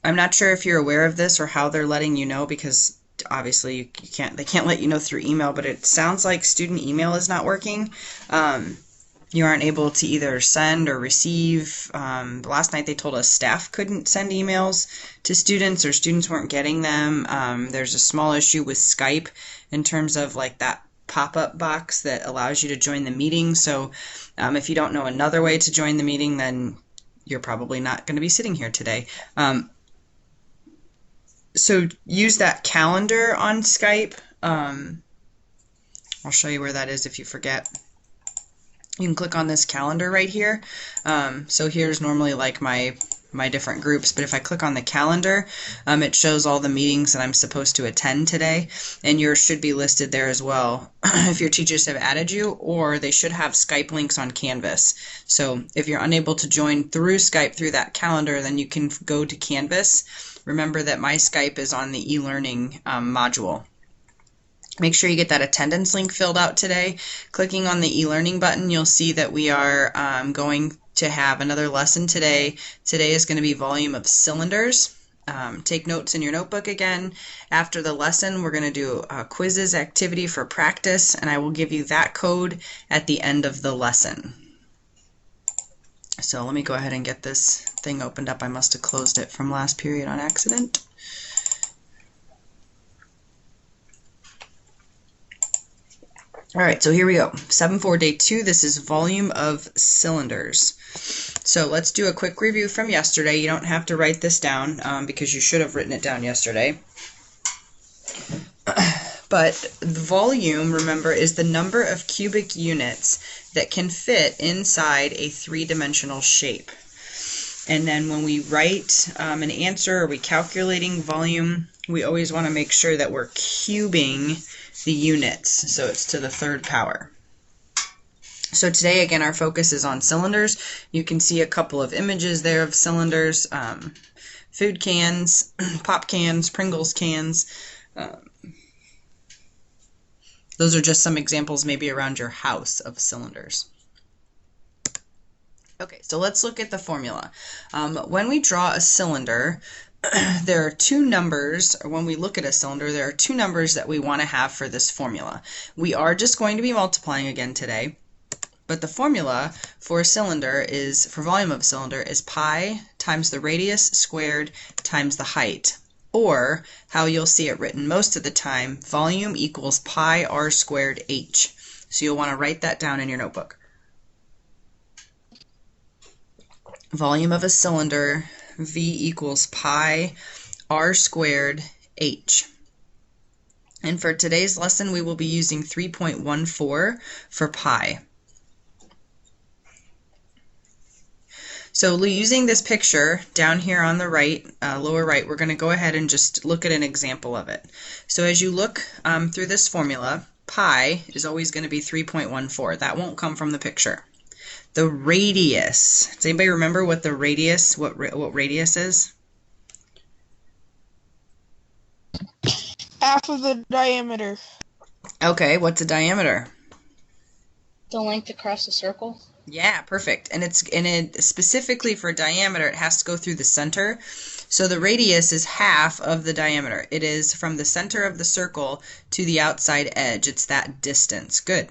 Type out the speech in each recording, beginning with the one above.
I'm not sure if you're aware of this or how they're letting you know, because obviously they can't let you know through email, but it sounds like student email is not working. You aren't able to either send or receive. Last night they told us staff couldn't send emails to students, or students weren't getting them. There's a small issue with Skype in terms of like that pop-up box that allows you to join the meeting. So if you don't know another way to join the meeting, then you're probably not going to be sitting here today. So use that calendar on Skype. I'll show you where that is if you forget. You can click on this calendar right here. So here's normally like my different groups, but if I click on the calendar, it shows all the meetings that I'm supposed to attend today, and yours should be listed there as well if your teachers have added you, or they should have Skype links on Canvas. So if you're unable to join through Skype through that calendar, then you can go to Canvas. Remember that my Skype is on the e-learning module. Make sure you get that attendance link filled out today. Clicking on the e-learning button, you'll see that we are going to have another lesson today. Today is going to be volume of cylinders. Take notes in your notebook again. After the lesson, we're going to do a quizzes activity for practice, and I will give you that code at the end of the lesson. So let me go ahead and get this thing opened up. I must have closed it from last period on accident. All right, so here we go. 7-4 day 2, this is volume of cylinders. So let's do a quick review from yesterday. You don't have to write this down because you should have written it down yesterday. But the volume, remember, is the number of cubic units that can fit inside a three-dimensional shape. And then when we write an answer, or we calculating volume, we always want to make sure that we're cubing the units, so it's to the third power. So today, again, our focus is on cylinders. You can see a couple of images there of cylinders, food cans, pop cans, Pringles cans. Those are just some examples maybe around your house of cylinders. Okay, so let's look at the formula. When we draw a cylinder, there are two numbers, or when we look at a cylinder, there are two numbers that we want to have for this formula. We are just going to be multiplying again today, but the formula for a cylinder is, for volume of a cylinder, is pi times the radius squared times the height. Or, how you'll see it written most of the time, volume equals pi r squared h. So you'll want to write that down in your notebook. Volume of a cylinder, V equals pi r squared h. And for today's lesson, we will be using 3.14 for pi. So using this picture down here on the right, lower right, we're going to go ahead and just look at an example of it. So as you look through this formula, pi is always going to be 3.14. That won't come from the picture. The radius. Does anybody remember what the radius, what radius is? Half of the diameter. Okay, what's a diameter? The length across the circle? Yeah, perfect. And it specifically for diameter, it has to go through the center. So the radius is half of the diameter. It is from the center of the circle to the outside edge. It's that distance. Good.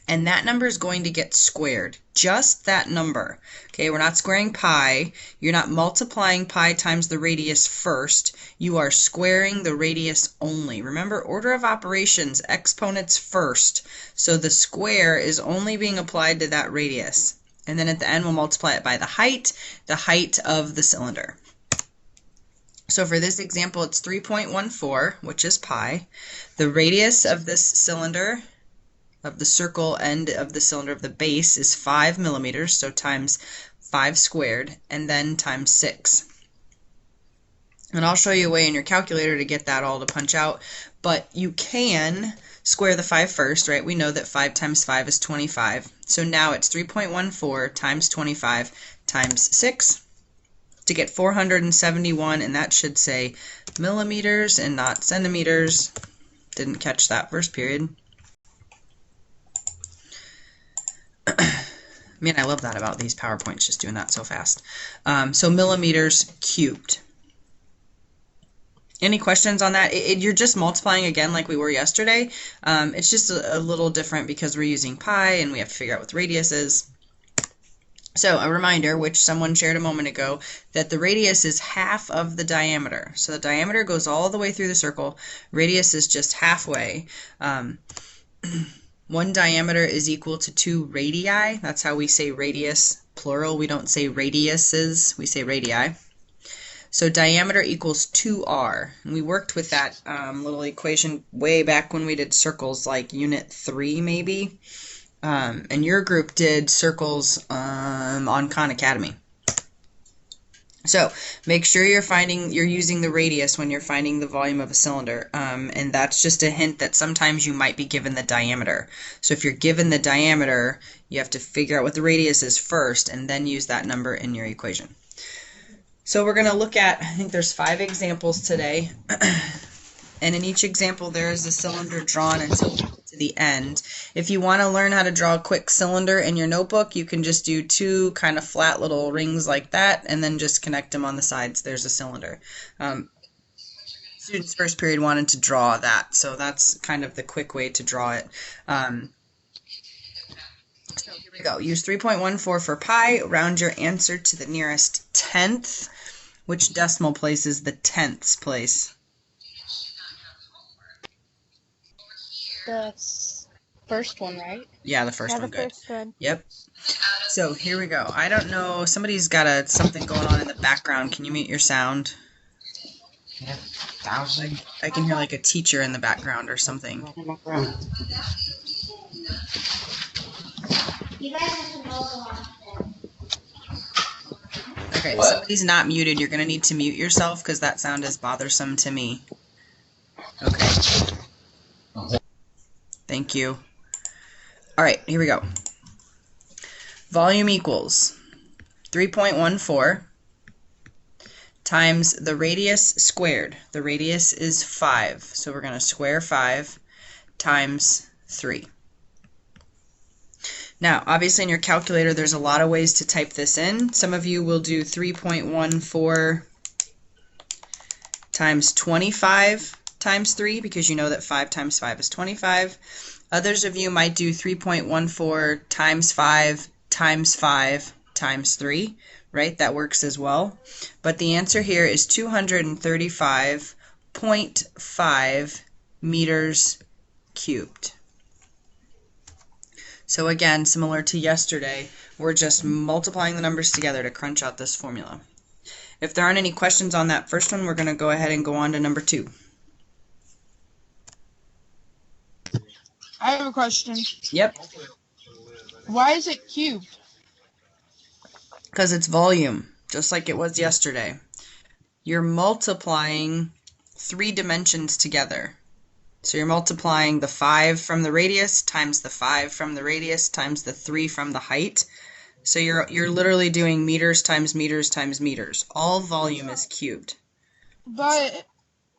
And that number is going to get squared. Just that number. Okay, we're not squaring pi. You're not multiplying pi times the radius first. You are squaring the radius only. Remember, order of operations, exponents first. So the square is only being applied to that radius. And then at the end, we'll multiply it by the height of the cylinder. So for this example, it's 3.14, which is pi. The radius of this cylinder, of the circle end of the cylinder of the base, is 5 millimeters, so times 5 squared, and then times 6. And I'll show you a way in your calculator to get that all to punch out, but you can square the 5 first, right? We know that 5 times 5 is 25, so now it's 3.14 times 25 times 6 to get 471, and that should say millimeters and not centimeters. Didn't catch that first period. Man, I love that about these PowerPoints, just doing that so fast. So millimeters cubed. Any questions on that? You're just multiplying again like we were yesterday. It's just a little different because we're using pi and we have to figure out what the radius is. So a reminder, which someone shared a moment ago, that the radius is half of the diameter. So the diameter goes all the way through the circle. Radius is just halfway. One diameter is equal to 2 radii. That's how we say radius, plural. We don't say radiuses, we say radii. So diameter equals 2r. And we worked with that little equation way back when we did circles, like Unit 3 maybe. And your group did circles on Khan Academy. So make sure you're using the radius when you're finding the volume of a cylinder. And that's just a hint that sometimes you might be given the diameter. So if you're given the diameter, you have to figure out what the radius is first and then use that number in your equation. So we're going to look at, I think there's 5 examples today. And in each example, there is a cylinder drawn until we get to the end. If you want to learn how to draw a quick cylinder in your notebook, you can just do 2 kind of flat little rings like that, and then just connect them on the sides. There's a cylinder. Students first period wanted to draw that, so that's kind of the quick way to draw it. So here we go. Use 3.14 for pi. Round your answer to the nearest tenth. Which decimal place is the tenths place? The first one, right? Yeah, the first Yeah, one. the Good. first one. Yep. So here we go. I don't know. Somebody's got something going on in the background. Can you mute your sound? Yeah, 1,000. I can hear like a teacher in the background or something. You guys have to know. Okay, if somebody's not muted, you're going to need to mute yourself because that sound is bothersome to me. Okay. Thank you. All right, here we go. Volume equals 3.14 times the radius squared. The radius is 5, so we're going to square 5 times 3. Now, obviously in your calculator, there's a lot of ways to type this in. Some of you will do 3.14 times 25 times 3 because you know that 5 times 5 is 25. Others of you might do 3.14 times 5 times 5 times 3, right? That works as well. But the answer here is 235.5 meters cubed. So again, similar to yesterday, we're just multiplying the numbers together to crunch out this formula. If there aren't any questions on that first one, we're going to go ahead and go on to number 2. I have a question. Yep. Why is it cubed? Because it's volume, just like it was yesterday. You're multiplying 3 dimensions together. So you're multiplying the 5 from the radius times the 5 from the radius times the 3 from the height. So you're literally doing meters times meters times meters. All volume is cubed. But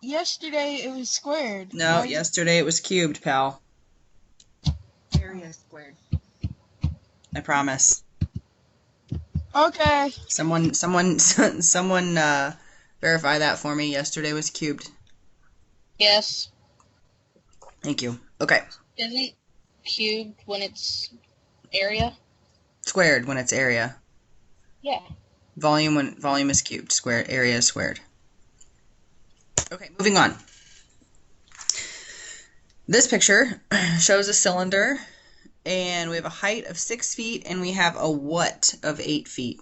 yesterday it was squared. No, yesterday it was cubed, pal. Area squared. I promise. Okay. Someone verify that for me. Yesterday was cubed. Yes. Thank you. Okay. Isn't cubed when it's area? Squared when it's area. Yeah. Volume when volume is cubed. Squared area is squared. Okay, moving on. This picture shows a cylinder, and we have a height of 6 feet, and we have a what of 8 feet?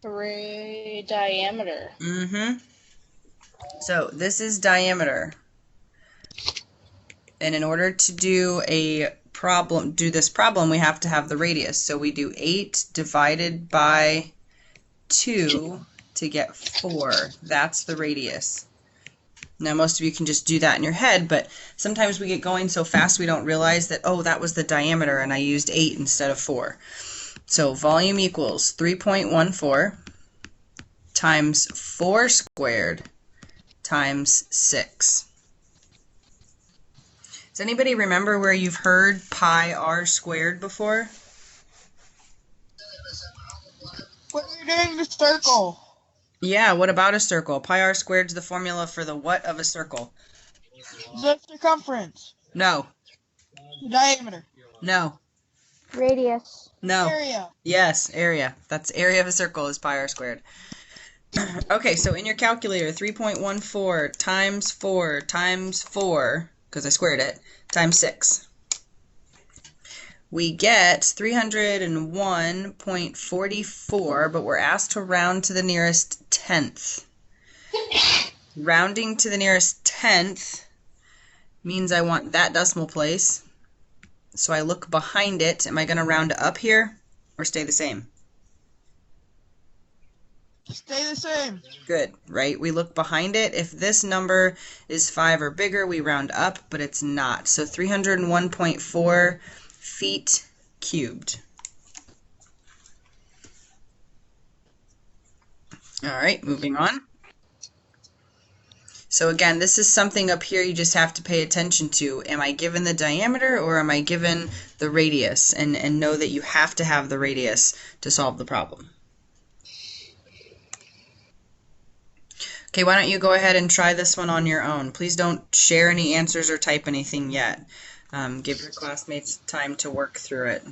Diameter. Mm-hmm. So this is diameter. And in order to do this problem, we have to have the radius. So we do 8 divided by 2 to get 4. That's the radius. Now, most of you can just do that in your head, but sometimes we get going so fast we don't realize that, oh, that was the diameter and I used 8 instead of 4. So volume equals 3.14 times 4 squared times 6. Does anybody remember where you've heard pi r squared before? doing the circle. Yeah, what about a circle? Pi r squared is the formula for the what of a circle? The circumference. No. The diameter. No. Radius. No. Area. Yes, area. That's area of a circle is pi r squared. Okay, so in your calculator, 3.14 times 4 times 4, because I squared it, times 6. We get 301.44, but we're asked to round to the nearest tenth. Rounding to the nearest tenth means I want that decimal place. So I look behind it. Am I going to round up here or stay the same? Stay the same. Good, right? We look behind it. If this number is 5 or bigger, we round up, but it's not. So 301.4 feet cubed. All right, moving on. So again, this is something up here you just have to pay attention to. Am I given the diameter or am I given the radius? And know that you have to have the radius to solve the problem. Okay, why don't you go ahead and try this one on your own. Please don't share any answers or type anything yet. Give your classmates time to work through it.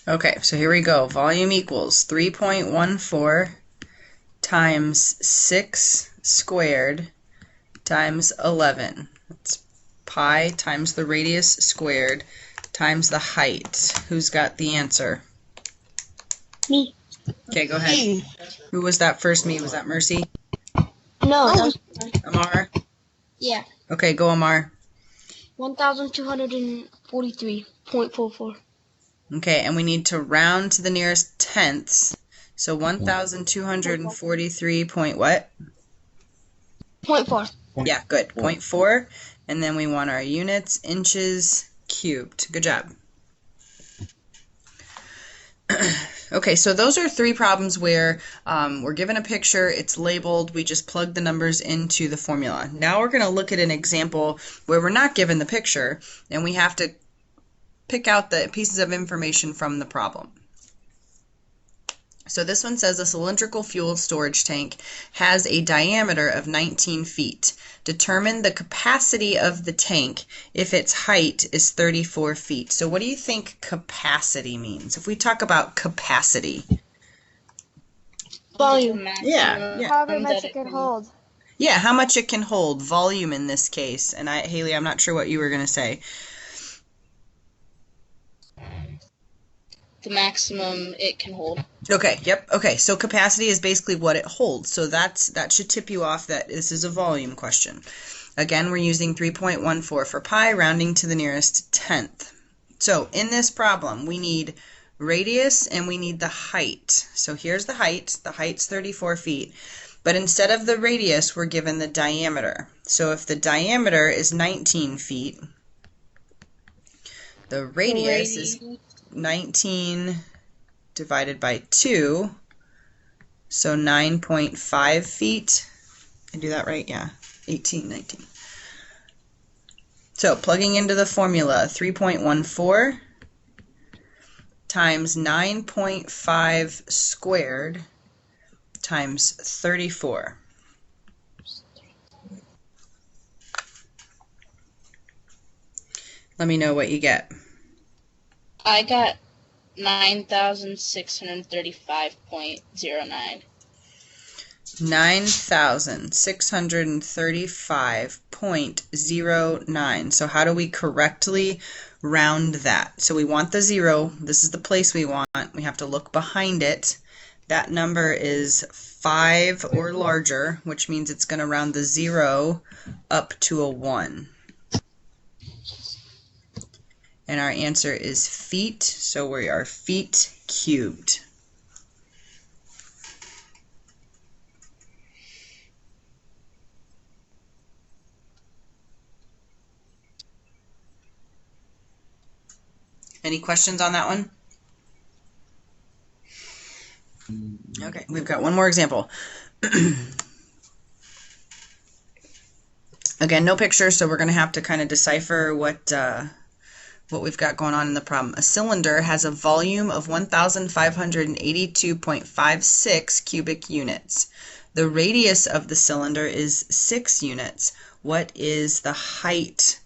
Okay, so here we go. Volume equals 3.14 times 6 squared times 11. That's pi times the radius squared times the height. Who's got the answer? Me. Okay, go ahead. Who was that first me? Was that Mercy? No, that was, Amar? yeah. Okay, go Amar. 1,243.44. Okay, and we need to round to the nearest tenths. So 1,243 point what? 0.4. Yeah, good. 0.4. And then we want our units, inches cubed. Good job. Okay, so those are 3 problems where we're given a picture, it's labeled, we just plug the numbers into the formula. Now we're going to look at an example where we're not given the picture and we have to pick out the pieces of information from the problem. So this one says a cylindrical fuel storage tank has a diameter of 19 feet. Determine the capacity of the tank if its height is 34 feet. So what do you think capacity means? If we talk about capacity. Volume. Yeah. However much it can hold. Yeah, how much it can hold. Volume in this case. And Haley, I'm not sure what you were going to say. The maximum it can hold. Okay, yep. Okay, so capacity is basically what it holds. So that should tip you off that this is a volume question. Again, we're using 3.14 for pi, rounding to the nearest tenth. So in this problem, we need radius and we need the height. So here's the height. The height's 34 feet. But instead of the radius, we're given the diameter. So if the diameter is 19 feet, the radius is 19 divided by 2, so 9.5 feet. Can I do that right? Yeah, 18, 19. So plugging into the formula, 3.14 times 9.5 squared times 34. Let me know what you get. I got 9,635.09. 9,635.09. So how do we correctly round that? So we want the 0. This is the place we want. We have to look behind it. That number is 5 or larger, which means it's going to round the 0 up to a 1. And our answer is feet, so we are feet cubed. Any questions on that one? Okay, we've got one more example. Again, no picture, so we're going to have to kind of decipher what we've got going on in the problem. A cylinder has a volume of 1,582.56 cubic units. The radius of the cylinder is 6 units. What is the height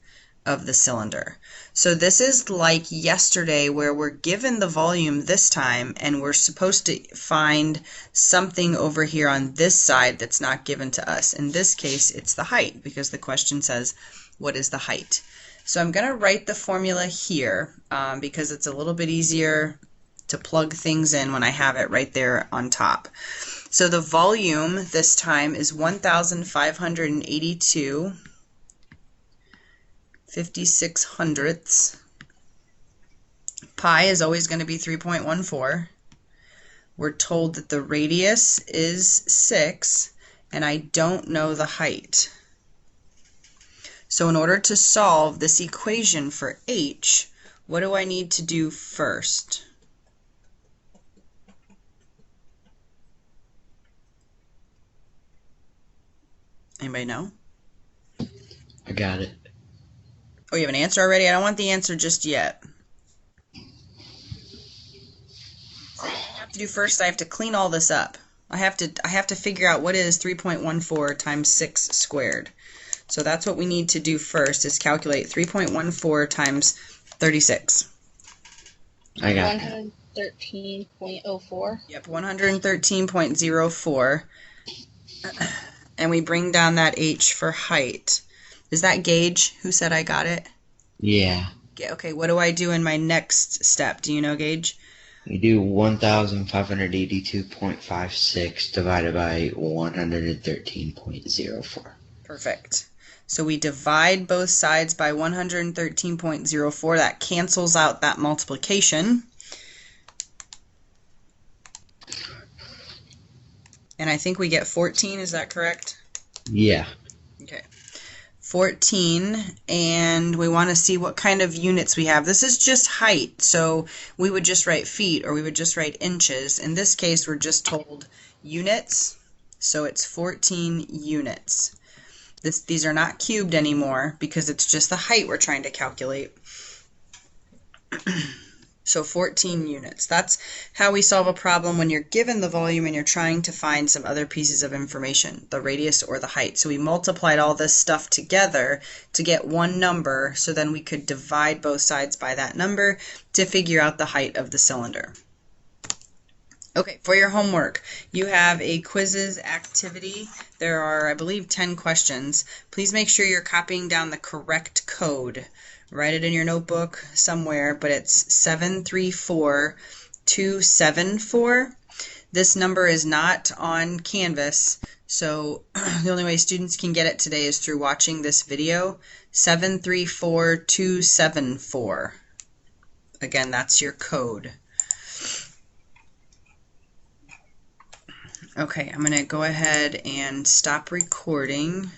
of the cylinder? So this is like yesterday where we're given the volume this time and we're supposed to find something over here on this side that's not given to us. In this case, it's the height because the question says, what is the height? So I'm going to write the formula here because it's a little bit easier to plug things in when I have it right there on top. So the volume this time is 1,582 56 hundredths. Pi is always going to be 3.14. We're told that the radius is 6, and I don't know the height. So in order to solve this equation for h, what do I need to do first? Anybody know? I got it. Oh, you have an answer already? I don't want the answer just yet. What I have to do first, I have to clean all this up. I have to figure out what is 3.14 times 6 squared. So that's what we need to do first, is calculate 3.14 times 36. I got that. 113.04. Yep, 113.04. And we bring down that h for height. Is that Gage who said I got it? Yeah. Okay, what do I do in my next step? Do you know, Gage? We do 1,582.56 divided by 113.04. Perfect. So we divide both sides by 113.04. That cancels out that multiplication. And I think we get 14, is that correct? Yeah. Okay. 14, and we want to see what kind of units we have. This is just height, so we would just write feet or we would just write inches. In this case, we're just told units, so it's 14 units. These are not cubed anymore because it's just the height we're trying to calculate. So 14 units. That's how we solve a problem when you're given the volume and you're trying to find some other pieces of information, the radius or the height. So we multiplied all this stuff together to get one number, so then we could divide both sides by that number to figure out the height of the cylinder. Okay, for your homework, you have a quizzes activity. There are, I believe, 10 questions. Please make sure you're copying down the correct code. Write it in your notebook somewhere, but it's 734274. This number is not on Canvas, so the only way students can get it today is through watching this video. 734274. Again, that's your code. Okay, I'm going to go ahead and stop recording.